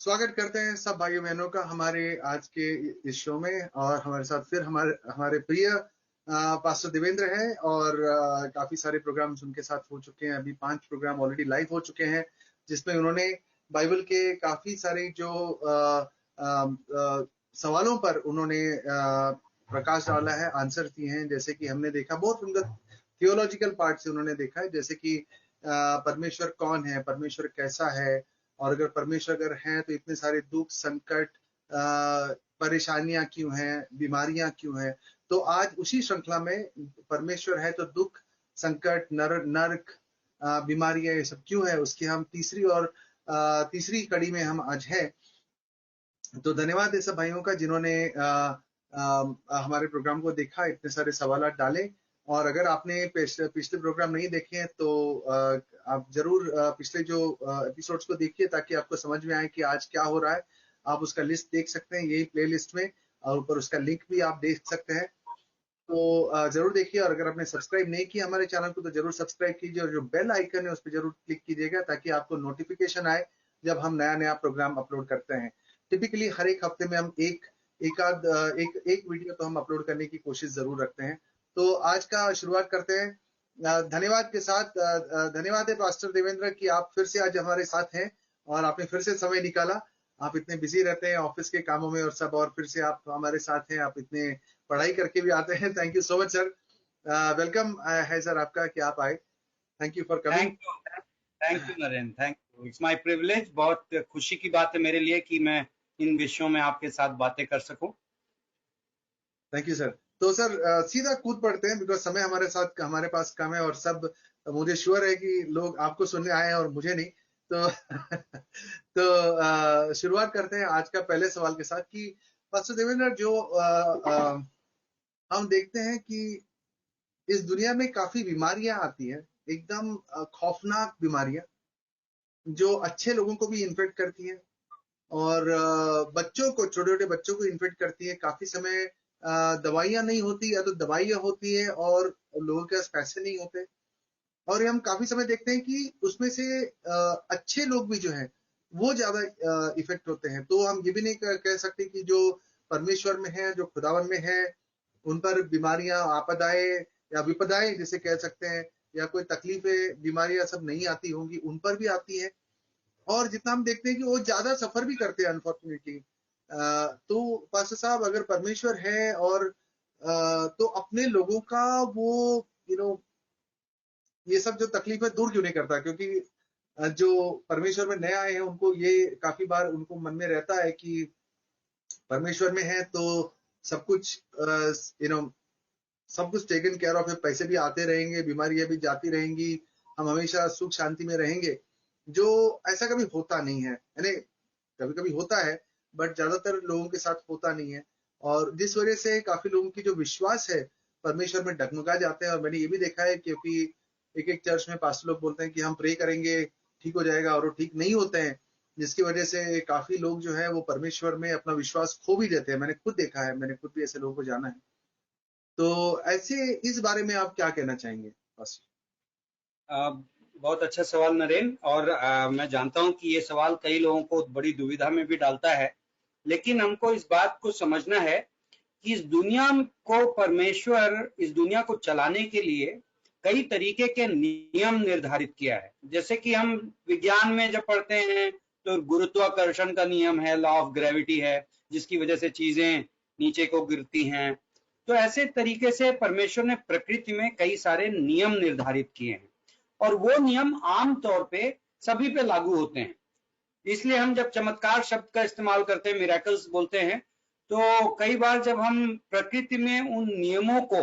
स्वागत करते हैं सब भाइयों बहनों का हमारे आज के इस शो में। और हमारे साथ फिर हमारे हमारे प्रिय पास्टर देवेंद्र हैं। और काफी सारे प्रोग्राम्स उनके साथ हो चुके हैं। अभी 5 प्रोग्राम ऑलरेडी लाइव हो चुके हैं, जिसमें उन्होंने बाइबल के काफी सारे जो सवालों पर उन्होंने प्रकाश डाला है, आंसर दिए हैं। जैसे कि हमने देखा, बहुत सुंदर थियोलॉजिकल पार्ट से उन्होंने देखा है, जैसे कि परमेश्वर कौन है, परमेश्वर कैसा है, और अगर परमेश्वर अगर हैं तो इतने सारे दुख, संकट, परेशानियां क्यों हैं, बीमारियां क्यों हैं। तो आज उसी श्रृंखला में परमेश्वर है तो दुख, संकट, नरक, बीमारियां, ये सब क्यों है, उसकी हम तीसरी कड़ी में हम आज हैं। तो धन्यवाद ऐसे भाइयों का जिन्होंने हमारे प्रोग्राम को देखा, इतने सारे सवाल डाले। और अगर आपने पिछले प्रोग्राम नहीं देखे हैं तो आप जरूर पिछले जो एपिसोड्स को देखिए, ताकि आपको समझ में आए कि आज क्या हो रहा है। आप उसका लिस्ट देख सकते हैं यही प्लेलिस्ट में, और ऊपर उसका लिंक भी आप देख सकते हैं। तो जरूर देखिए। और अगर आपने सब्सक्राइब नहीं किया हमारे चैनल को तो जरूर सब्सक्राइब कीजिए, और जो बेल आइकन है उस पर जरूर क्लिक कीजिएगा, ताकि आपको नोटिफिकेशन आए जब हम नया नया प्रोग्राम अपलोड करते हैं। टिपिकली हर एक हफ्ते में हम एक वीडियो तो हम अपलोड करने की कोशिश जरूर रखते हैं। तो आज का शुरुआत करते हैं धन्यवाद के साथ। धन्यवाद है पास्टर देवेंद्र कि आप फिर से आज हमारे साथ हैं, और आपने फिर से समय निकाला। आप इतने बिजी रहते हैं ऑफिस के कामों में और सब, और फिर से आप हमारे साथ हैं। आप इतने पढ़ाई करके भी आते हैं। Thank you so much sir. Welcome है सर आपका कि आप आए। Thank you for coming. Thank you Narendra, thank you. It's my privilege. बहुत खुशी की बात है मेरे लिए कि मैं इन विषयों में आपके साथ बातें कर सकूं। Thank you sir. तो सर सीधा कूद पड़ते हैं, बिकॉज समय हमारे पास कम है, और सब मुझे श्योर है कि लोग आपको सुनने आए हैं और मुझे नहीं। तो तो शुरुआत करते हैं आज का पहले सवाल के साथ कि पास्टर देवेंद्र, जो हम देखते हैं कि इस दुनिया में काफी बीमारियां आती हैं, एकदम खौफनाक बीमारियां, जो अच्छे लोगों को भी इन्फेक्ट करती हैं, और बच्चों को, छोटे छोटे बच्चों को इन्फेक्ट करती है। काफी समय दवाइयां नहीं होती, या तो दवाइयां होती है और लोगों के पास पैसे नहीं होते। और हम काफी समय देखते हैं कि उसमें से अच्छे लोग भी जो हैं वो ज्यादा इफेक्ट होते हैं। तो हम ये भी नहीं कह सकते कि जो परमेश्वर में है, जो खुदावन में है, उन पर बीमारियां, आपदाएं या विपदाएं जिसे कह सकते हैं, या कोई तकलीफें, बीमारियां सब नहीं आती होंगी, उन पर भी आती है। और जितना हम देखते हैं कि वो ज्यादा सफर भी करते हैं अनफॉर्चुनेटली। तो पास्टर साहब, अगर परमेश्वर है और तो अपने लोगों का वो यू नो ये सब जो तकलीफ है दूर क्यों नहीं करता? क्योंकि जो परमेश्वर में नए आए हैं उनको ये काफी बार उनको मन में रहता है कि परमेश्वर में है तो सब कुछ सब कुछ टेकन केयर ऑफ है, पैसे भी आते रहेंगे, बीमारियां भी जाती रहेंगी, हम हमेशा सुख शांति में रहेंगे। जो ऐसा कभी होता नहीं है, यानी कभी कभी होता है, बट ज्यादातर लोगों के साथ होता नहीं है। और जिस वजह से काफी लोगों की जो विश्वास है परमेश्वर में डगमगा जाते हैं। और मैंने ये भी देखा है, क्योंकि एक एक चर्च में पास्टर लोग बोलते हैं कि हम प्रे करेंगे ठीक हो जाएगा, और वो ठीक नहीं होते हैं, जिसकी वजह से काफी लोग जो है वो परमेश्वर में अपना विश्वास खो भी देते हैं। मैंने खुद देखा है, मैंने खुद भी ऐसे लोगों को जाना है। तो ऐसे इस बारे में आप क्या कहना चाहेंगे पास्टर? बहुत अच्छा सवाल नरेंद्र, और मैं जानता हूं कि ये सवाल कई लोगों को बड़ी दुविधा में भी डालता है। लेकिन हमको इस बात को समझना है कि इस दुनिया को परमेश्वर इस दुनिया को चलाने के लिए कई तरीके के नियम निर्धारित किया है। जैसे कि हम विज्ञान में जब पढ़ते हैं तो गुरुत्वाकर्षण का नियम है, लॉ ऑफ ग्रेविटी है, जिसकी वजह से चीजें नीचे को गिरती हैं। तो ऐसे तरीके से परमेश्वर ने प्रकृति में कई सारे नियम निर्धारित किए हैं, और वो नियम आम तौर पे सभी पे लागू होते हैं। इसलिए हम जब चमत्कार शब्द का इस्तेमाल करते हैं, मिरेकल्स बोलते हैं, तो कई बार जब हम प्रकृति में उन नियमों को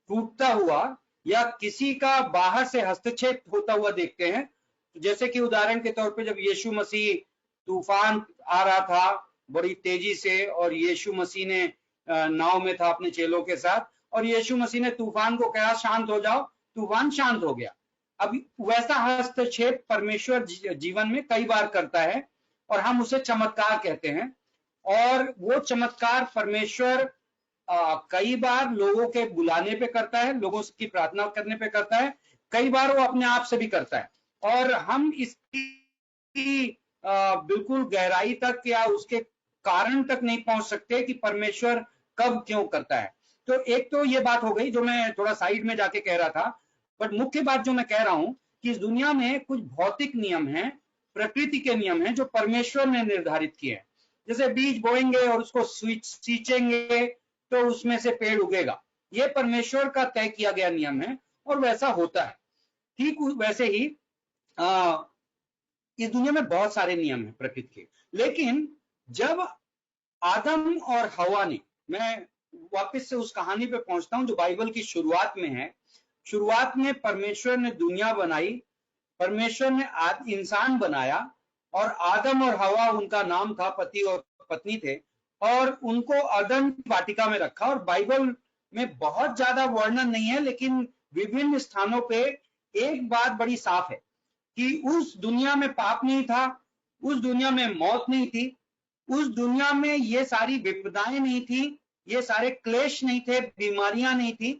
टूटता हुआ या किसी का बाहर से हस्तक्षेप होता हुआ देखते हैं, जैसे कि उदाहरण के तौर पे जब यीशु मसीह, तूफान आ रहा था बड़ी तेजी से, और यीशु मसीह ने नाव में था अपने चेलों के साथ, और यीशु मसीह ने तूफान को कहा शांत हो जाओ, तूफान शांत हो गया। अब वैसा हस्तक्षेप परमेश्वर जीवन में कई बार करता है, और हम उसे चमत्कार कहते हैं। और वो चमत्कार परमेश्वर कई बार लोगों के बुलाने पे करता है, लोगों की प्रार्थना करने पे करता है, कई बार वो अपने आप से भी करता है। और हम इसकी बिल्कुल गहराई तक या उसके कारण तक नहीं पहुंच सकते कि परमेश्वर कब क्यों करता है। तो एक तो ये बात हो गई जो मैं थोड़ा साइड में जाके कह रहा था, बट मुख्य बात जो मैं कह रहा हूं कि इस दुनिया में कुछ भौतिक नियम हैं, प्रकृति के नियम हैं जो परमेश्वर ने निर्धारित किए हैं। जैसे बीज बोएंगे और उसको सींचेंगे तो उसमें से पेड़ उगेगा, ये परमेश्वर का तय किया गया नियम है और वैसा होता है। ठीक वैसे ही इस दुनिया में बहुत सारे नियम हैं प्रकृति के, लेकिन जब आदम और हवा ने, मैं वापस से उस कहानी पे पहुंचता हूं जो बाइबल की शुरुआत में है। शुरुआत में परमेश्वर ने दुनिया बनाई, परमेश्वर ने इंसान बनाया और आदम और हवा उनका नाम था, पति और पत्नी थे, और उनको अदन वाटिका में रखा। और बाइबल में बहुत ज्यादा वर्णन नहीं है, लेकिन विभिन्न स्थानों पे एक बात बड़ी साफ है कि उस दुनिया में पाप नहीं था, उस दुनिया में मौत नहीं थी, उस दुनिया में ये सारी विपदाएं नहीं थी, ये सारे क्लेश नहीं थे, बीमारियां नहीं थी,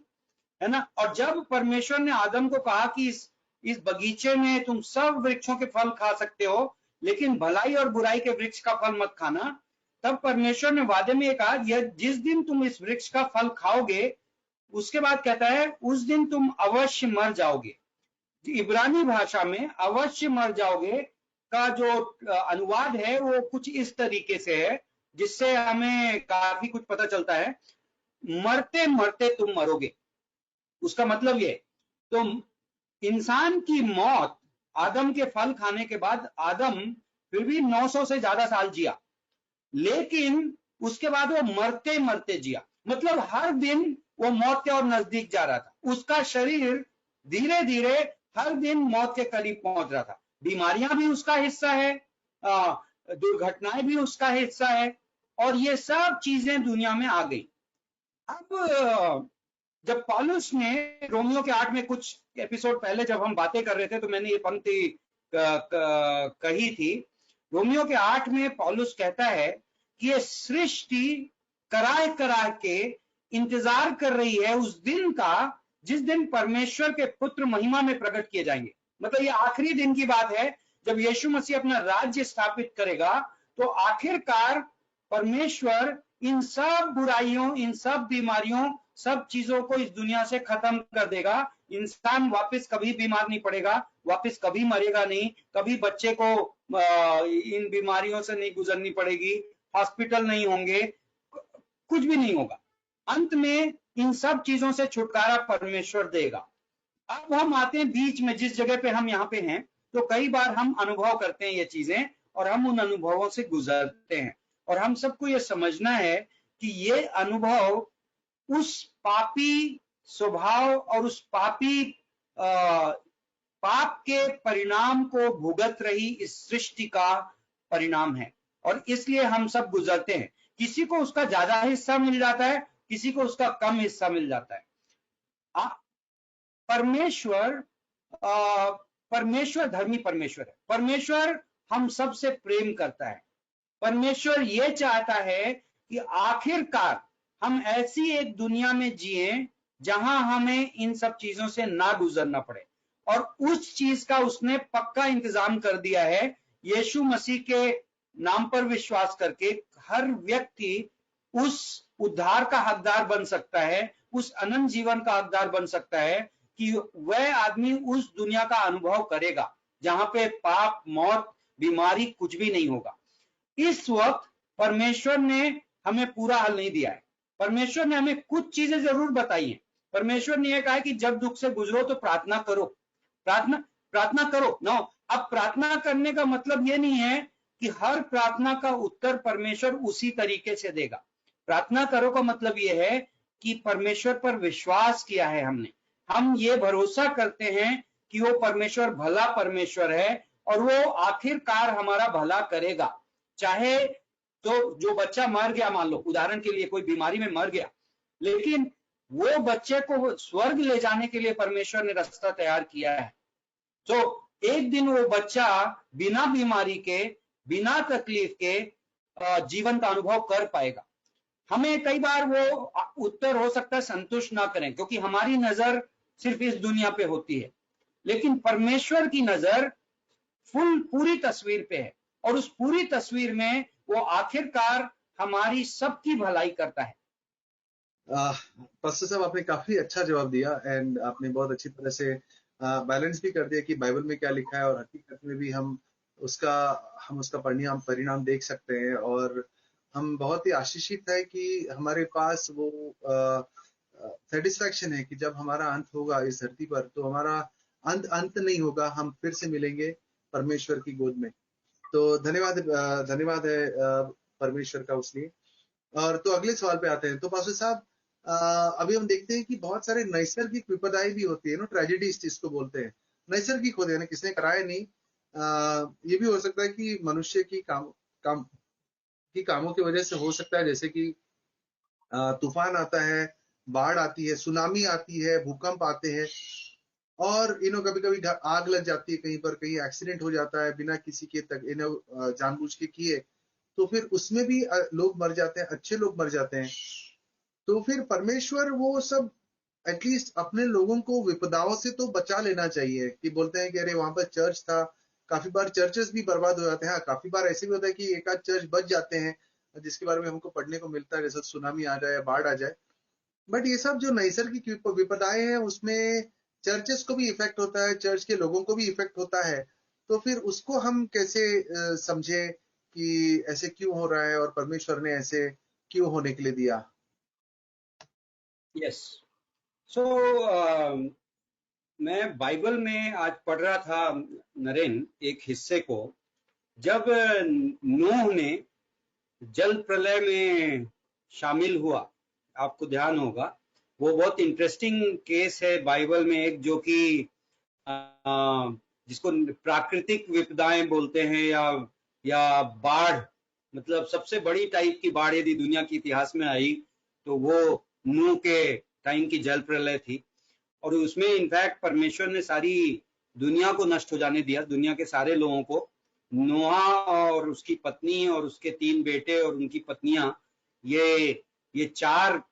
है ना। और जब परमेश्वर ने आदम को कहा कि इस बगीचे में तुम सब वृक्षों के फल खा सकते हो, लेकिन भलाई और बुराई के वृक्ष का फल मत खाना, तब परमेश्वर ने वादे में कहा यह जिस दिन तुम इस वृक्ष का फल खाओगे, उसके बाद कहता है उस दिन तुम अवश्य मर जाओगे। इब्रानी भाषा में अवश्य मर जाओगे का जो अनुवाद है वो कुछ इस तरीके से है, जिससे हमें काफी कुछ पता चलता है, मरते मरते तुम मरोगे। उसका मतलब ये, तो इंसान की मौत आदम के फल खाने के बाद, आदम फिर भी 900 से ज्यादा साल जिया, लेकिन उसके बाद वो मरते मरते जिया, मतलब हर दिन वो मौत के और नजदीक जा रहा था। उसका शरीर धीरे धीरे हर दिन मौत के करीब पहुंच रहा था। बीमारियां भी उसका हिस्सा है, दुर्घटनाएं भी उसका हिस्सा है, और ये सब चीजें दुनिया में आ गई। अब जब पौलुस ने रोमियो के 8 में, कुछ एपिसोड पहले जब हम बातें कर रहे थे, तो मैंने ये पंक्ति कही थी। रोमियो के 8 में पौलुस कहता है कि ये सृष्टि कराह कराह के इंतजार कर रही है उस दिन का जिस दिन परमेश्वर के पुत्र महिमा में प्रकट किए जाएंगे। मतलब ये आखिरी दिन की बात है, जब यीशु मसीह अपना राज्य स्थापित करेगा, तो आखिरकार परमेश्वर इन सब बुराइयों, इन सब बीमारियों, सब चीजों को इस दुनिया से खत्म कर देगा। इंसान वापस कभी बीमार नहीं पड़ेगा, वापस कभी मरेगा नहीं, कभी बच्चे को इन बीमारियों से नहीं गुजरनी पड़ेगी, हॉस्पिटल नहीं होंगे, कुछ भी नहीं होगा। अंत में इन सब चीजों से छुटकारा परमेश्वर देगा। अब हम आते हैं बीच में, जिस जगह पे हम यहाँ पे हैं, तो कई बार हम अनुभव करते हैं ये चीजें और हम उन अनुभवों से गुजरते हैं, और हम सबको ये समझना है कि ये अनुभव उस पापी स्वभाव और उस पापी पाप के परिणाम को भुगत रही इस सृष्टि का परिणाम है, और इसलिए हम सब गुजरते हैं। किसी को उसका ज्यादा हिस्सा मिल जाता है, किसी को उसका कम हिस्सा मिल जाता है। परमेश्वर धर्मी परमेश्वर है। परमेश्वर हम सबसे प्रेम करता है। परमेश्वर ये चाहता है कि आखिरकार हम ऐसी एक दुनिया में जिए जहां हमें इन सब चीजों से ना गुजरना पड़े, और उस चीज का उसने पक्का इंतजाम कर दिया है। यीशु मसीह के नाम पर विश्वास करके हर व्यक्ति उस उद्धार का हकदार बन सकता है, उस अनंत जीवन का हकदार बन सकता है, कि वह आदमी उस दुनिया का अनुभव करेगा जहां पे पाप, मौत, बीमारी कुछ भी नहीं होगा। इस वक्त परमेश्वर ने हमें पूरा हल नहीं दिया है। परमेश्वर ने हमें कुछ चीजें जरूर बताई हैं। परमेश्वर ने यह कहा है कि जब दुख से गुजरो तो प्रार्थना करो, प्रार्थना करो ना। अब प्रार्थना करने का मतलब यह नहीं है कि हर प्रार्थना का उत्तर परमेश्वर उसी तरीके से देगा। प्रार्थना करो का मतलब यह है कि परमेश्वर पर विश्वास किया है हमने, हम ये भरोसा करते हैं कि वो परमेश्वर भला परमेश्वर है और वो आखिरकार हमारा भला करेगा। चाहे तो जो बच्चा मर गया, मान लो उदाहरण के लिए कोई बीमारी में मर गया, लेकिन वो बच्चे को स्वर्ग ले जाने के लिए परमेश्वर ने रास्ता तैयार किया है। तो एक दिन वो बच्चा बिना बीमारी के, बिना तकलीफ के जीवन का अनुभव कर पाएगा। हमें कई बार वो उत्तर हो सकता है संतुष्ट ना करें, क्योंकि हमारी नजर सिर्फ इस दुनिया पे होती है, लेकिन परमेश्वर की नजर पूरी तस्वीर पे है। और उस पूरी तस्वीर में वो आखिरकार हमारी सबकी भलाई करता है। पास्टर साहब, आपने काफी अच्छा जवाब दिया एंड आपने बहुत अच्छी तरह से बैलेंस भी कर दिया कि बाइबल में क्या लिखा है और हकीकत में भी उसका हम उसका परिणाम परिणाम देख सकते हैं। और हम बहुत ही आशीषित है कि हमारे पास वो सेटिस्फैक्शन है कि जब हमारा अंत होगा इस धरती पर तो हमारा अंत अंत नहीं होगा, हम फिर से मिलेंगे परमेश्वर की गोद में। तो धन्यवाद है परमेश्वर का उसलिए। और तो अगले सवाल पे आते हैं। तो पास्टर साहब, अभी हम देखते हैं कि बहुत सारे नैसर्गिक विपदाएं भी होती है ना, ट्रेजेडीज जिसको बोलते हैं। नैसर्गिक होते हैं ना, किसने कराया नहीं। ये भी हो सकता है कि मनुष्य की कामों की वजह से हो सकता है, जैसे कि तूफान आता है, बाढ़ आती है, सुनामी आती है, भूकंप आते हैं। और कभी कभी आग लग जाती है, कहीं पर कहीं एक्सीडेंट हो जाता है बिना किसी के तक जानबूझ के किए, तो फिर उसमें भी लोग मर जाते हैं, अच्छे लोग मर जाते हैं। तो फिर परमेश्वर वो सब एटलीस्ट अपने लोगों को विपदाओं से तो बचा लेना चाहिए। कि बोलते हैं कि अरे वहां पर चर्च था, काफी बार चर्चेस भी बर्बाद हो जाते हैं। हाँ, काफी बार ऐसे भी होता है कि एक आध चर्च बच जाते हैं, जिसके बारे में हमको पढ़ने को मिलता है, जैसे सुनामी आ जाए, बाढ़ आ जाए। बट ये सब जो नैसर्गिक विपदाएं हैं उसमें चर्चेस को भी इफेक्ट होता है, चर्च के लोगों को भी इफेक्ट होता है। तो फिर उसको हम कैसे समझे कि ऐसे क्यों हो रहा है और परमेश्वर ने ऐसे क्यों होने के लिए दिया। यस। सो मैं बाइबल में आज पढ़ रहा था नरेन, एक हिस्से को, जब नूह ने जल प्रलय में शामिल हुआ। आपको ध्यान होगा, वो बहुत इंटरेस्टिंग केस है बाइबल में एक, जो कि जिसको प्राकृतिक विपदाएं बोलते हैं, या बाढ़, मतलब सबसे बड़ी टाइप की बाढ़ यदि दुनिया के इतिहास में आई तो वो नूह के टाइम की जल प्रलय थी। और उसमें इनफैक्ट परमेश्वर ने सारी दुनिया को नष्ट हो जाने दिया, दुनिया के सारे लोगों को। नोहा और उसकी पत्नी और उसके 3 बेटे और उनकी पत्नियां, ये 4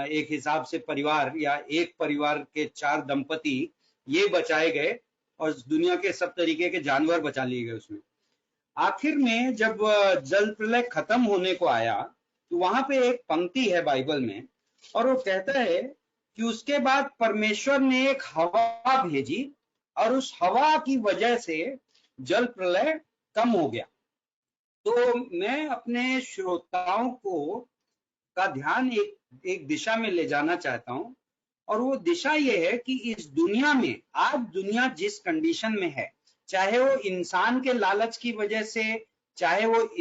एक हिसाब से परिवार, या एक परिवार के 4 दंपति ये बचाए गए, और दुनिया के सब तरीके के जानवर बचा लिए गए उसमें। आखिर में जब जल प्रलय खत्म होने को आया तो वहां पे एक पंक्ति है बाइबल में, और वो कहता है कि उसके बाद परमेश्वर ने एक हवा भेजी और उस हवा की वजह से जल प्रलय कम हो गया। तो मैं अपने श्रोताओं को का ध्यान एक दिशा में ले जाना चाहता हूं, और वो दिशा ये है कि इस दुनिया में, आज दुनिया जिस कंडीशन में है, चाहे वो इंसान के लालच की वजह से, चाहे वो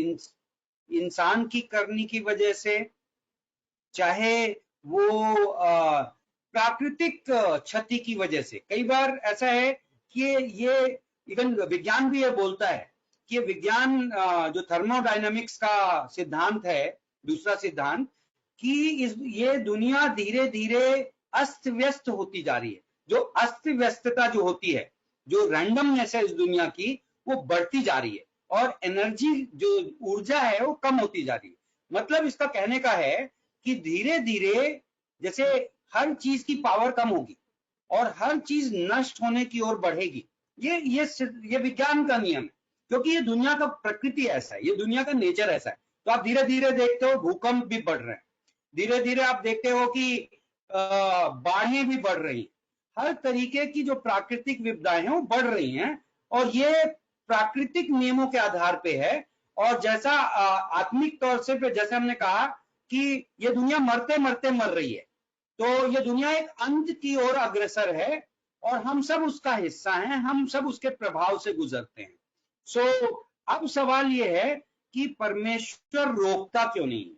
इंसान की करनी की वजह से, चाहे वो प्राकृतिक क्षति की वजह से। कई बार ऐसा है कि ये इवन विज्ञान भी ये बोलता है कि विज्ञान जो थर्मोडायनामिक्स का सिद्धांत है, दूसरा सिद्धांत, कि ये दुनिया धीरे धीरे अस्त व्यस्त होती जा रही है। जो अस्त व्यस्तता जो होती है, जो रैंडमनेस है इस दुनिया की, वो बढ़ती जा रही है, और एनर्जी जो ऊर्जा है वो कम होती जा रही है। मतलब इसका कहने का है कि धीरे धीरे जैसे हर चीज की पावर कम होगी और हर चीज नष्ट होने की ओर बढ़ेगी। ये विज्ञान का नियम है, क्योंकि ये दुनिया का प्रकृति ऐसा है, ये दुनिया का नेचर ऐसा है। तो आप धीरे धीरे देखते हो भूकंप भी बढ़ रहे हैं, धीरे धीरे आप देखते हो कि बाढ़ें भी बढ़ रही हैं, हर तरीके की जो प्राकृतिक विपदाएं हैं वो बढ़ रही हैं, और ये प्राकृतिक नियमों के आधार पे है। और जैसा आत्मिक तौर से, जैसे हमने कहा कि ये दुनिया मरते मरते मर रही है, तो ये दुनिया एक अंत की ओर अग्रसर है, और हम सब उसका हिस्सा हैं, हम सब उसके प्रभाव से गुजरते हैं। सो अब सवाल ये है कि परमेश्वर रोकता क्यों नहीं है।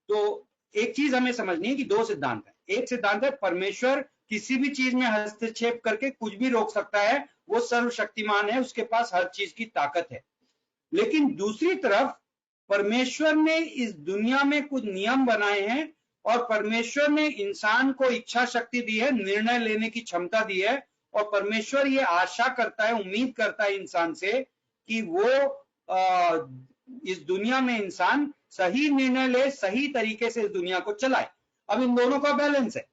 तो एक चीज हमें समझनी है कि 2 सिद्धांत है। एक सिद्धांत है परमेश्वर किसी भी चीज में हस्तक्षेप करके कुछ भी रोक सकता है, वो सर्वशक्तिमान है, उसके पास हर चीज की ताकत है। लेकिन दूसरी तरफ परमेश्वर ने इस दुनिया में कुछ नियम बनाए हैं, और परमेश्वर ने इंसान को इच्छा शक्ति दी है, निर्णय लेने की क्षमता दी है, और परमेश्वर ये आशा करता है, उम्मीद करता है इंसान से कि वो इस दुनिया में इंसान सही निर्णय ले, सही तरीके से इस दुनिया को चलाए। अब इन दोनों का बैलेंस है,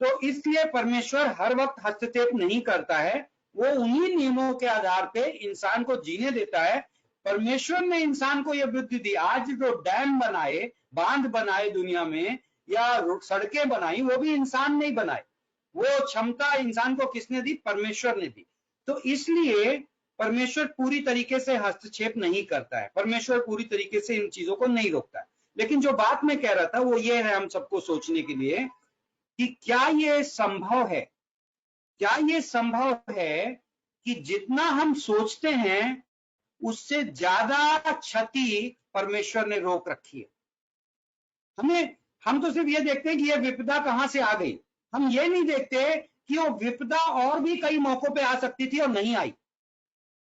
तो इसलिए परमेश्वर हर वक्त हस्तक्षेप नहीं करता है, वो उन्हीं नियमों के आधार पे इंसान को जीने देता है परमेश्वर ने इंसान को यह बुद्धि दी। आज जो डैम बनाए, बांध बनाए दुनिया में, या सड़कें बनाई, वो भी इंसान नहीं बनाए। वो क्षमता इंसान को किसने दी? परमेश्वर ने दी। तो इसलिए परमेश्वर पूरी तरीके से हस्तक्षेप नहीं करता है, परमेश्वर पूरी तरीके से इन चीजों को नहीं रोकता है। लेकिन जो बात मैं कह रहा था वो ये है हम सबको सोचने के लिए कि क्या ये संभव है, क्या ये संभव है कि जितना हम सोचते हैं उससे ज्यादा क्षति परमेश्वर ने रोक रखी है। हम तो सिर्फ ये देखते हैं कि ये विपदा कहां से आ गई, हम ये नहीं देखते कि वो विपदा और भी कई मौकों पे आ सकती थी और नहीं आई।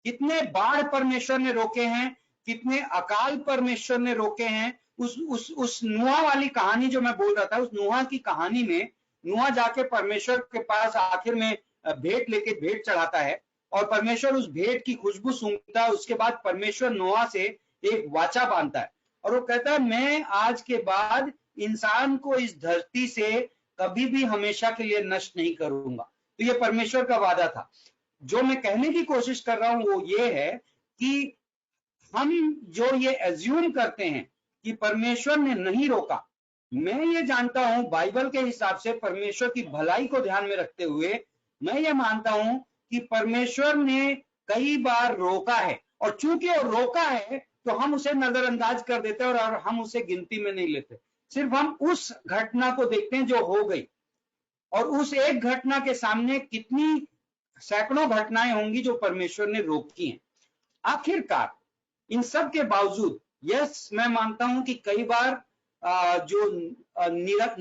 कितने बाढ़ परमेश्वर ने रोके हैं, कितने अकाल परमेश्वर ने रोके हैं। उस नूहा वाली कहानी जो मैं बोल रहा था, उस नूहा की कहानी में नूहा जाके परमेश्वर के पास आखिर में भेंट लेके भेंट चढ़ाता है और परमेश्वर उस भेंट की खुशबू सूंघता है। उसके बाद परमेश्वर नूहा से एक वाचा बांधता है और वो कहता है मैं आज के बाद इंसान को इस धरती से कभी भी हमेशा के लिए नष्ट नहीं करूंगा। तो ये परमेश्वर का वादा था। जो मैं कहने की कोशिश कर रहा हूं वो ये है कि हम जो ये एज्यूम करते हैं कि परमेश्वर ने नहीं रोका, मैं ये जानता हूं बाइबल के हिसाब से परमेश्वर की भलाई को ध्यान में रखते हुए मैं ये मानता हूं कि परमेश्वर ने कई बार रोका है, और चूंकि वो रोका है तो हम उसे नजरअंदाज कर देते हैं और हम उसे गिनती में नहीं लेते। सिर्फ हम उस घटना को देखते हैं जो हो गई, और उस एक घटना के सामने कितनी सैकड़ों घटनाएं होंगी जो परमेश्वर ने रोकी हैं। आखिरकार इन सब के बावजूद यस मैं मानता हूं कि कई बार जो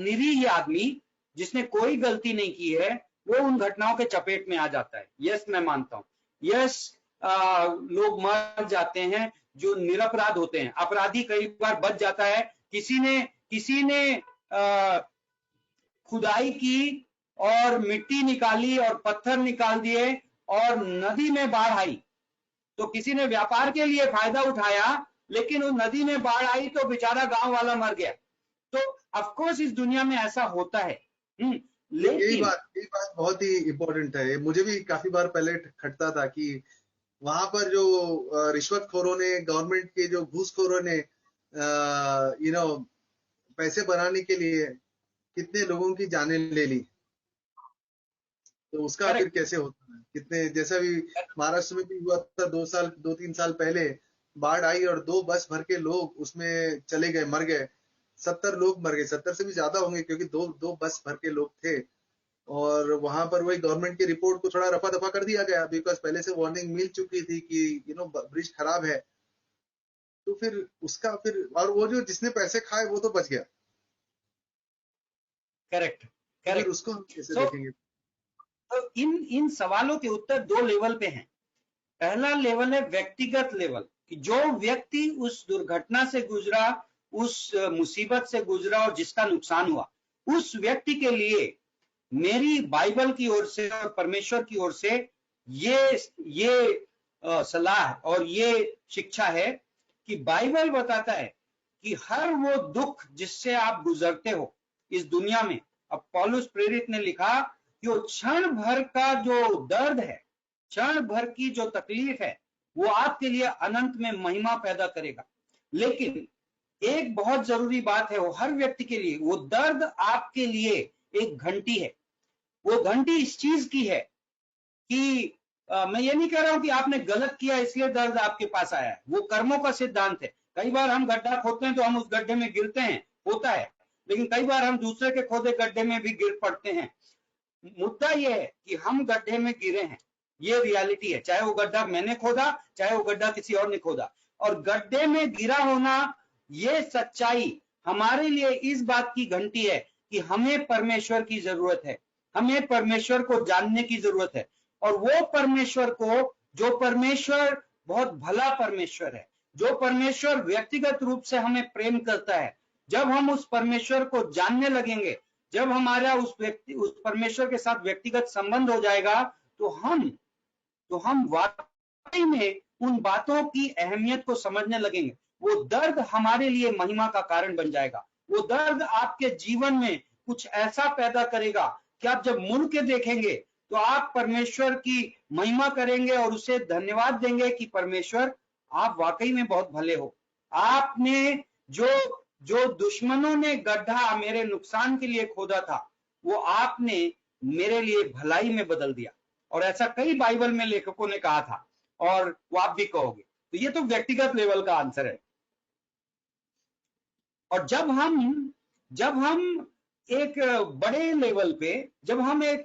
निरीह आदमी जिसने कोई गलती नहीं की है वो उन घटनाओं के चपेट में आ जाता है। यस मैं मानता हूं, यस लोग मर जाते हैं जो निरपराध होते हैं। अपराधी कई बार बच जाता है। किसी ने खुदाई की और मिट्टी निकाली और पत्थर निकाल दिए और नदी में बाढ़ आई, तो किसी ने व्यापार के लिए फायदा उठाया लेकिन उस नदी में बाढ़ आई तो बेचारा गांव वाला मर गया। तो ऑफ कोर्स इस दुनिया में ऐसा होता है। लेकिन यही बात बहुत ही इम्पोर्टेंट है। मुझे भी काफी बार पहले खटता था कि वहां पर जो रिश्वतखोरों ने, गवर्नमेंट के जो घूसखोरों ने पैसे बनाने के लिए कितने लोगों की जानें ले ली, तो उसका फिर कैसे होता है। कितने, जैसा भी महाराष्ट्र में भी हुआ था 2-3 साल पहले, बाढ़ आई और 2 बस भर के लोग उसमें चले गए, मर गए। 70 लोग मर गए, 70 से भी ज्यादा होंगे क्योंकि दो बस भर के लोग थे। और वहां पर वही गवर्नमेंट की रिपोर्ट को थोड़ा रफा दफा कर दिया गया बिकॉज पहले से वार्निंग मिल चुकी थी कि ब्रिज खराब है। तो फिर उसका और वो जो जिसने पैसे खाए वो तो बच गया। करेक्ट उसको हम कैसे देखेंगे? तो इन सवालों के उत्तर 2 लेवल पे हैं। पहला लेवल है व्यक्तिगत लेवल, कि जो व्यक्ति उस दुर्घटना से गुजरा, उस मुसीबत से गुजरा और जिसका नुकसान हुआ, उस व्यक्ति के लिए मेरी बाइबल की ओर से और परमेश्वर की ओर से ये सलाह और ये शिक्षा है कि बाइबल बताता है कि हर वो दुख जिससे आप गुजरते हो इस दुनिया में, अब पौलुस प्रेरित ने लिखा कि वो क्षण भर का जो दर्द है, क्षण भर की जो तकलीफ है, वो आपके लिए अनंत में महिमा पैदा करेगा। लेकिन एक बहुत जरूरी बात है, वो हर व्यक्ति के लिए, वो दर्द आपके लिए एक घंटी है। वो घंटी इस चीज की है कि मैं ये नहीं कह रहा हूं कि आपने गलत किया इसलिए दर्द आपके पास आया है, वो कर्मों का सिद्धांत है। कई बार हम गड्ढा खोदते हैं तो हम उस गड्ढे में गिरते हैं, होता है, लेकिन कई बार हम दूसरे के खोदे गड्ढे में भी गिर पड़ते हैं। मुद्दा ये है कि हम गड्ढे में गिरे हैं, ये रियलिटी है, चाहे वो गड्ढा मैंने खोदा, चाहे वो गड्ढा किसी और ने खोदा। और गड्ढे में गिरा होना, ये सच्चाई हमारे लिए इस बात की घंटी है कि हमें परमेश्वर की जरूरत है, हमें परमेश्वर को जानने की जरूरत है। और वो परमेश्वर को, जो परमेश्वर बहुत भला परमेश्वर है, जो परमेश्वर व्यक्तिगत रूप से हमें प्रेम करता है, जब हम उस परमेश्वर को जानने लगेंगे, जब हमारा उस परमेश्वर के साथ व्यक्तिगत संबंध हो जाएगा, तो हम वाकई में उन बातों की अहमियत को समझने लगेंगे। वो दर्द हमारे लिए महिमा का कारण बन जाएगा। वो दर्द आपके जीवन में कुछ ऐसा पैदा करेगा कि आप जब मुड़ के देखेंगे तो आप परमेश्वर की महिमा करेंगे और उसे धन्यवाद देंगे कि परमेश्वर आप वाकई में बहुत भले हो। आपने जो जो दुश्मनों ने गड्ढा मेरे नुकसान के लिए खोदा था, वो आपने मेरे लिए भलाई में बदल दिया। और ऐसा कई बाइबल में लेखकों ने कहा था, और वो आप भी कहोगे। तो ये तो व्यक्तिगत लेवल का आंसर है। और जब हम एक बड़े लेवल पे, जब हम एक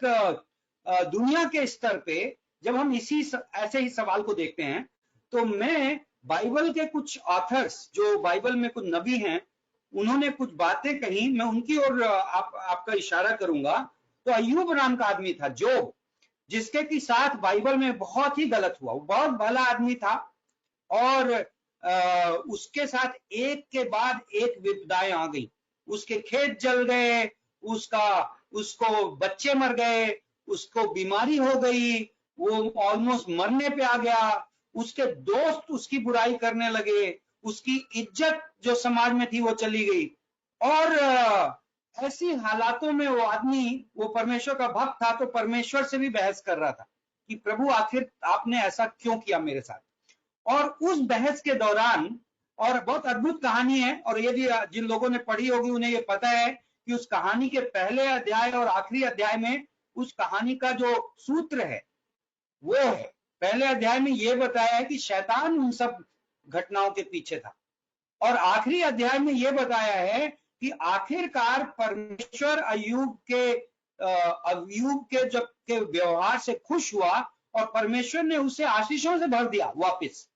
दुनिया के स्तर पे, जब हम ऐसे ही सवाल को देखते हैं, तो मैं बाइबल के कुछ ऑथर्स, जो बाइबल में कुछ नबी हैं, उन्होंने कुछ बातें कही, मैं उनकी ओर आपका इशारा करूंगा। तो अय्यूब नाम का आदमी था, जोब, जिसके की साथ बाइबल में बहुत ही गलत हुआ। वो बहुत भला आदमी था, और उसके साथ एक के बाद एक विपदाएं आ गई। उसके खेत जल गए, उसको बच्चे मर गए, उसको बीमारी हो गई, वो ऑलमोस्ट मरने पे आ गया। उसके दोस्त उसकी बुराई करने लगे, उसकी इज्जत जो समाज में थी वो चली गई। और ऐसी हालातों में वो आदमी, वो परमेश्वर का भक्त था, तो परमेश्वर से भी बहस कर रहा था कि प्रभु आखिर आपने ऐसा क्यों किया मेरे साथ। और उस बहस के दौरान, और बहुत अद्भुत कहानी है, और यदि जिन लोगों ने पढ़ी होगी उन्हें ये पता है कि उस कहानी के पहले अध्याय और आखिरी अध्याय में उस कहानी का जो सूत्र है वो है, पहले अध्याय में ये बताया है कि शैतान उन सब घटनाओं के पीछे था, और आखिरी अध्याय में ये बताया है कि आखिरकार परमेश्वर अय्यूब के जब के व्यवहार से खुश हुआ, और परमेश्वर ने उसे आशीषों से भर दिया वापस।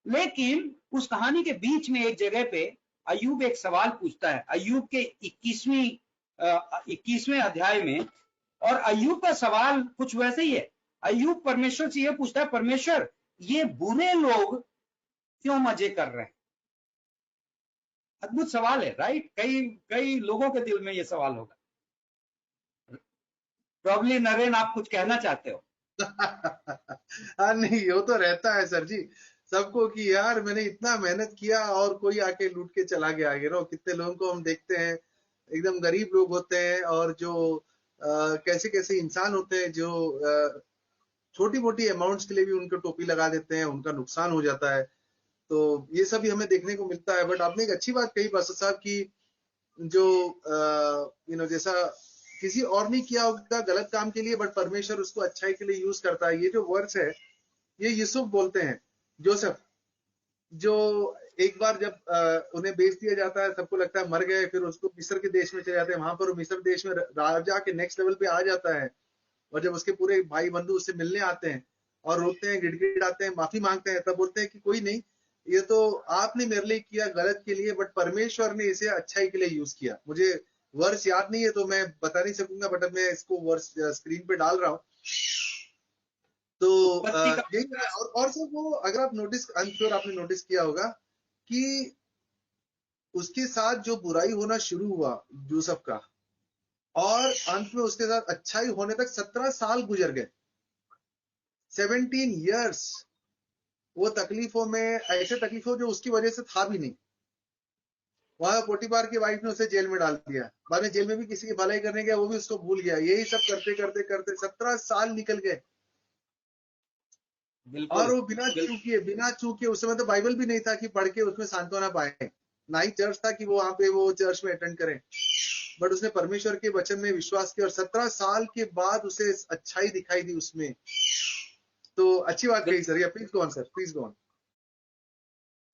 लेकिन उस कहानी के बीच में एक जगह पे अय्यूब एक सवाल पूछता है, अय्यूब के 21वें अध्याय में। और अय्यूब का सवाल कुछ वैसे ही है। अय्यूब परमेश्वर से यह पूछता है, परमेश्वर ये बुरे लोग क्यों मजे कर रहे हैं? अद्भुत सवाल है, राइट? कई लोगों के दिल में ये सवाल होगा। प्रॉब्ली नरेन, आप कुछ कहना चाहते हो? हाँ, नहीं, वो तो रहता है सर जी सबको कि यार मैंने इतना मेहनत किया और कोई आके लूट के चला गया। कितने लोगों को हम देखते हैं, एकदम गरीब लोग होते हैं, और जो कैसे कैसे इंसान होते हैं, जो छोटी मोटी अमाउंट्स के लिए भी उनको टोपी लगा देते हैं, उनका नुकसान हो जाता है। तो ये सब भी हमें देखने को मिलता है। बट आपने एक अच्छी बात कही पास्टर साहब की, जो जैसा किसी और ने किया होगा गलत काम के लिए, बट परमेश्वर उसको अच्छाई के लिए यूज करता है। ये जो वर्ड्स है, ये यूसुफ बोलते हैं, जोसेफ, जो एक बार जब उन्हें बेच दिया जाता है, सबको लगता है मर गए, फिर उसको मिस्र के देश में चले जाते हैं। वहां पर वो मिस्र देश में राजा के नेक्स्ट लेवल पे आ जाता है, और जब उसके पूरे भाई बंधु उससे मिलने आते हैं और रोते हैं, गिड़गिड़ाते हैं, माफी मांगते हैं, तब बोलते हैं कि कोई नहीं, ये तो आपने मेरे लिए किया गलत के लिए, बट परमेश्वर ने इसे अच्छाई के लिए यूज किया। मुझे वर्ष याद नहीं है तो मैं बता नहीं सकूंगा, बट अब मैं इसको वर्ष स्क्रीन पे डाल रहा हूँ। तो यही है। और सब वो, अगर आप आपने नोटिस किया होगा कि उसके साथ जो बुराई होना शुरू हुआ यूसुफ का, और अंत में उसके साथ अच्छाई होने तक 17 साल गुजर गए। 17 years वो तकलीफों में, ऐसे तकलीफों जो उसकी वजह से था भी नहीं। वहां पोटीफार की वाइफ ने उसे जेल में डाल दिया, बाद में जेल में भी किसी की भलाई करने गया, वो भी उसको भूल गया। यही सब करते करते करते 17 साल निकल गए। और वो बिना चूके, उस समय तो बाइबल भी नहीं था कि पढ़ के उसमें सांत्वना पाए, ना ही चर्च था कि वो वहां पे वो चर्च में अटेंड करें। बट उसने परमेश्वर के वचन में विश्वास किया, और 17 साल के बाद उसे अच्छाई दिखाई दी उसमें। तो अच्छी बात कही सर। या please go on sir, please go on.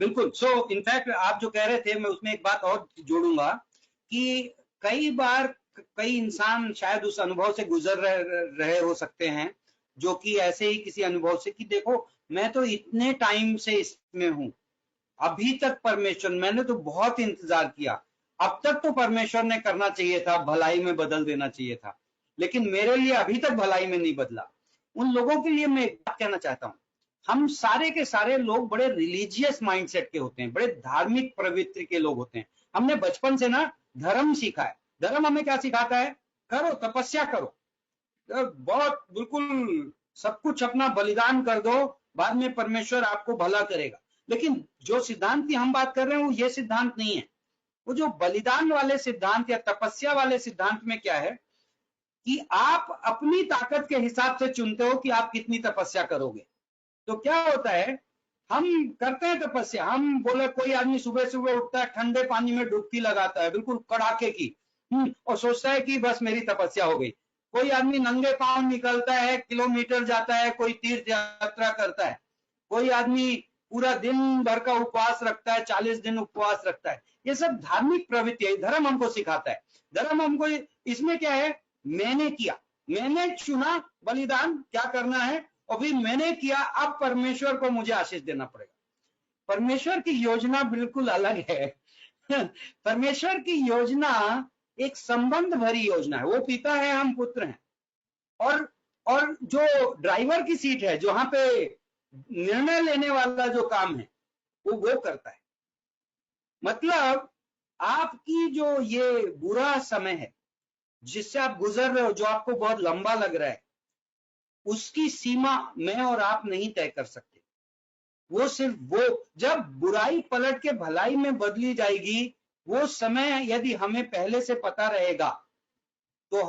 बिल्कुल। सो इनफैक्ट आप जो कह रहे थे, मैं उसमें एक बात और जोड़ूंगा कि कई बार कई इंसान शायद उस अनुभव से गुजर रहे हो सकते हैं, जो कि ऐसे ही किसी अनुभव से कि देखो मैं तो इतने टाइम से इसमें हूं, अभी तक परमेश्वर, मैंने तो बहुत इंतजार किया, अब तक तो परमेश्वर ने करना चाहिए था, भलाई में बदल देना चाहिए था, लेकिन मेरे लिए अभी तक भलाई में नहीं बदला। उन लोगों के लिए मैं एक बात कहना चाहता हूं, हम सारे के सारे लोग बड़े रिलीजियस माइंडसेट के होते हैं, बड़े धार्मिक प्रवृत्ति के लोग होते हैं। हमने बचपन से ना धर्म सीखा है। धर्म हमें क्या सिखाता है? करो, तपस्या करो, बहुत बिल्कुल सब कुछ अपना बलिदान कर दो, बाद में परमेश्वर आपको भला करेगा। लेकिन जो सिद्धांत की हम बात कर रहे हैं वो ये सिद्धांत नहीं है। वो जो बलिदान वाले सिद्धांत या तपस्या वाले सिद्धांत में क्या है कि आप अपनी ताकत के हिसाब से चुनते हो कि आप कितनी तपस्या करोगे। तो क्या होता है हम करते हैं तपस्या। हम बोले कोई आदमी सुबह सुबह उठता है, ठंडे पानी में डुबकी लगाता है, बिल्कुल कड़ाके की, और सोचता है कि बस मेरी तपस्या हो गई। कोई आदमी नंगे पांव निकलता है, किलोमीटर जाता है, कोई तीर्थ यात्रा करता है। कोई आदमी पूरा दिन भर का उपवास रखता है, 40 दिन उपवास रखता है। ये सब धार्मिक प्रवृत्ति है, धर्म हमको सिखाता है। धर्म हमको इसमें क्या है, मैंने किया, मैंने चुना बलिदान क्या करना है, और फिर मैंने किया, अब परमेश्वर को मुझे आशीष देना पड़ेगा। परमेश्वर की योजना बिल्कुल अलग है। परमेश्वर की योजना एक संबंध भरी योजना है। वो पिता है, हम पुत्र हैं। और जो ड्राइवर की सीट है, जहां पे निर्णय लेने वाला जो काम है, वो करता है। मतलब आपकी जो ये बुरा समय है जिससे आप गुजर रहे हो, जो आपको बहुत लंबा लग रहा है, उसकी सीमा मैं और आप नहीं तय कर सकते। वो सिर्फ वो जब बुराई पलट के भलाई में बदली जाएगी, वो समय यदि हमें पहले से पता रहेगा तो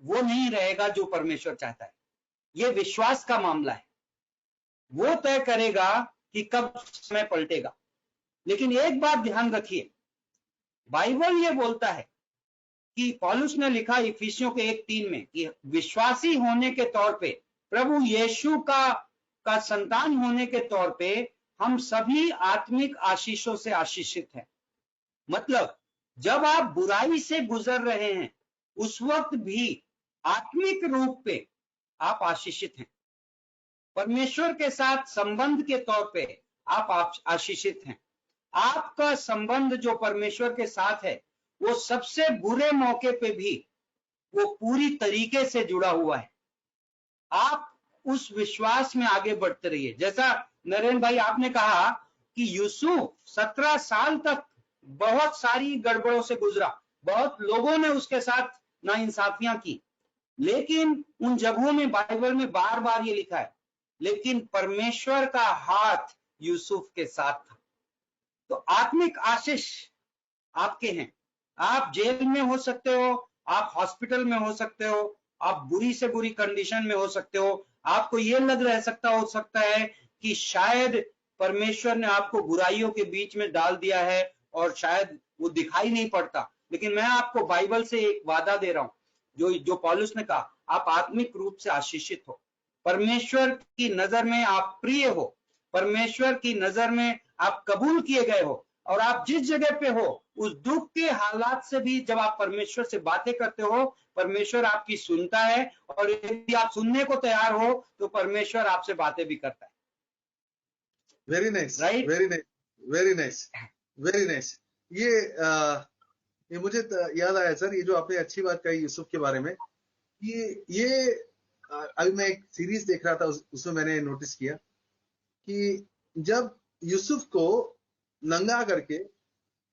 वो नहीं रहेगा जो परमेश्वर चाहता है। ये विश्वास का मामला है। वो तय करेगा कि कब समय पलटेगा। लेकिन एक बात ध्यान रखिए, बाइबल ये बोलता है कि पौलुस ने लिखा इफिसियों के 1:3 में कि विश्वासी होने के तौर पे, प्रभु यीशु का संतान होने के तौर पे हम सभी आत्मिक आशीषों से आशीषित हैं। मतलब जब आप बुराई से गुजर रहे हैं, उस वक्त भी आत्मिक रूप पे आप आशीषित हैं। परमेश्वर के साथ संबंध के तौर पे आप आशीषित हैं। आपका संबंध जो परमेश्वर के साथ है, वो सबसे बुरे मौके पे भी वो पूरी तरीके से जुड़ा हुआ है। आप उस विश्वास में आगे बढ़ते रहिए। जैसा नरेंद्र भाई आपने कहा कि यूसुफ 17 साल तक बहुत सारी गड़बड़ों से गुजरा, बहुत लोगों ने उसके साथ नाइंसाफियां की, लेकिन उन जगहों में बाइबल में बार बार ये लिखा है, लेकिन परमेश्वर का हाथ यूसुफ के साथ था। तो आत्मिक आशीष आपके हैं। आप जेल में हो सकते हो, आप हॉस्पिटल में हो सकते हो, आप बुरी से बुरी कंडीशन में हो सकते हो। आपको ये लग रह सकता हो सकता है कि शायद परमेश्वर ने आपको बुराइयों के बीच में डाल दिया है और शायद वो दिखाई नहीं पड़ता। लेकिन मैं आपको बाइबल से एक वादा दे रहा हूं, जो पौलुस ने कहा, आप आत्मिक रूप से आशीषित हो। परमेश्वर की नजर में आप प्रिय हो, परमेश्वर की नजर में आप कबूल किए गए हो, और आप जिस जगह पे हो, उस दुख के हालात से भी जब आप परमेश्वर से बातें करते हो, परमेश्वर आपकी सुनता है, और यदि आप सुनने को तैयार हो तो परमेश्वर आपसे बातें भी करता है। Very nice, right, very nice, very nice, very nice. ये मुझे याद आया सर, ये जो आपने अच्छी बात कही यूसुफ के बारे में, ये अभी मैं एक सीरीज देख रहा था, उसमें मैंने नोटिस किया कि जब यूसुफ को नंगा करके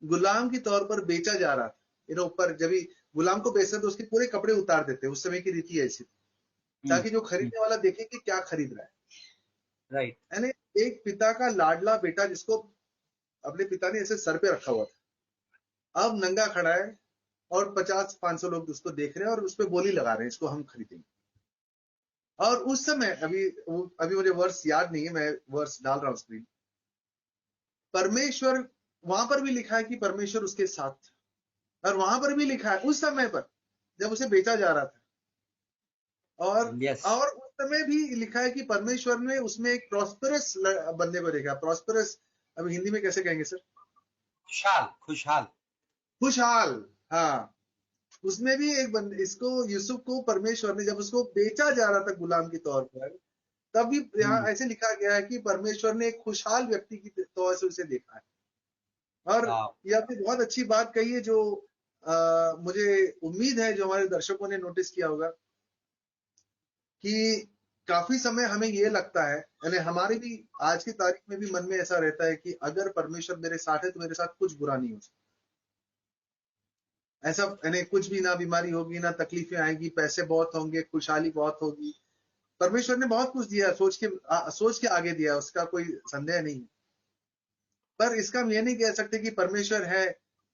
गुलाम के तौर पर बेचा जा रहा था, ऊपर जब भी गुलाम को बेचते तो उसके पूरे कपड़े उतार देते, उस समय की रीति ऐसी, ताकि जो खरीदने वाला देखे कि क्या खरीद रहा है। राइट, यानी एक पिता का लाडला बेटा जिसको अपने पिता ने ऐसे सर पे रखा हुआ था, अब नंगा खड़ा है और 50-500 लोग उसको देख रहे हैं और उस पर बोली लगा रहे हैं, इसको हम खरीदेंगे। और उस समय अभी मुझे वर्ष याद नहीं है, मैं वर्ष डाल रहा हूं स्क्रीन। परमेश्वर, वहां पर भी लिखा है कि परमेश्वर उसके साथ था, और वहां पर भी लिखा है उस समय पर जब उसे बेचा जा रहा था, और उस समय भी लिखा है कि परमेश्वर ने उसमें एक प्रॉस्परस बंदे को देखा। प्रॉस्परस अभी हिंदी में कैसे कहेंगे सर? खुशहाल, खुशहाल, खुशहाल। हाँ, उसमें भी एक बंदे, इसको यूसुफ को परमेश्वर ने जब उसको बेचा जा रहा था गुलाम के तौर पर, तब भी यहाँ ऐसे लिखा गया है कि परमेश्वर ने एक खुशहाल व्यक्ति की तौर से उसे देखा है। और ये आपने बहुत अच्छी बात कही है, जो मुझे उम्मीद है जो हमारे दर्शकों ने नोटिस किया होगा कि काफी समय हमें ये लगता है, यानी हमारे भी आज की तारीख में भी मन में ऐसा रहता है कि अगर परमेश्वर मेरे साथ है तो मेरे साथ कुछ बुरा नहीं हो सकता। ऐसा, यानी कुछ भी, ना बीमारी होगी, ना तकलीफें आएगी, पैसे बहुत होंगे, खुशहाली बहुत होगी। परमेश्वर ने बहुत कुछ दिया, सोच के आगे दिया, उसका कोई संदेह नहीं। पर इसका हम ये नहीं कह सकते कि परमेश्वर है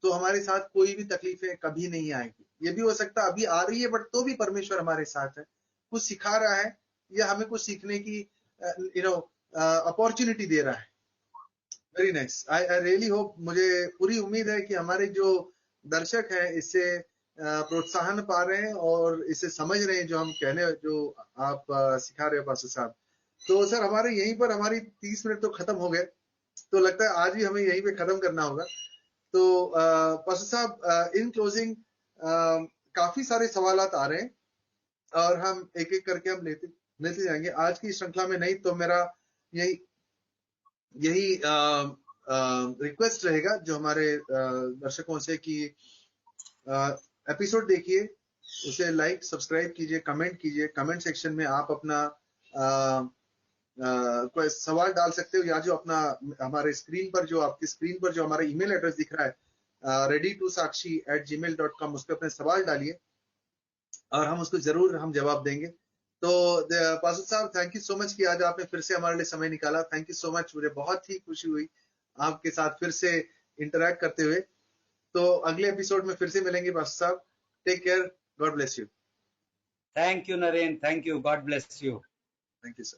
तो हमारे साथ कोई भी तकलीफें कभी नहीं आएगी। ये भी हो सकता अभी आ रही है, बट तो भी परमेश्वर हमारे साथ है, कुछ सिखा रहा है या हमें कुछ सीखने की अपॉर्चुनिटी दे रहा है। Very nice. I really hope, मुझे पूरी उम्मीद है कि हमारे जो दर्शक हैं इससे प्रोत्साहन पा रहे हैं और इसे समझ रहे हैं जो हम कहने, जो आप सिखा रहे हो पास्टर साहब। तो सर हमारे यहीं पर हमारी 30 मिनट तो खत्म हो गए, तो लगता है आज ही हमें यहीं पे खत्म करना होगा। तो पास्टर साहब, इन क्लोजिंग काफी सारे सवालात आ रहे हैं और हम एक एक करके हम लेते जाएंगे आज की श्रृंखला में। नहीं तो मेरा यही रिक्वेस्ट रहेगा जो हमारे दर्शकों से कि एपिसोड देखिए, उसे लाइक सब्सक्राइब कीजिए, कमेंट कीजिए। कमेंट सेक्शन में आप अपना कोई सवाल डाल सकते हो, या जो अपना हमारे स्क्रीन पर जो आपकी स्क्रीन पर जो हमारा ईमेल एड्रेस दिख रहा है ready2sakshi@gmail.com, उस पर अपने सवाल डालिए और हम उसको जरूर हम जवाब देंगे। तो पास्टर साहब, थैंक यू सो मच कि आज आपने फिर से हमारे लिए समय निकाला। थैंक यू सो मच, मुझे बहुत ही खुशी हुई आपके साथ फिर से इंटरेक्ट करते हुए। तो अगले एपिसोड में फिर से मिलेंगे पास्टर साहब। Take care, God bless you. Thank you Naren, thank you, God bless you. Thank you sir.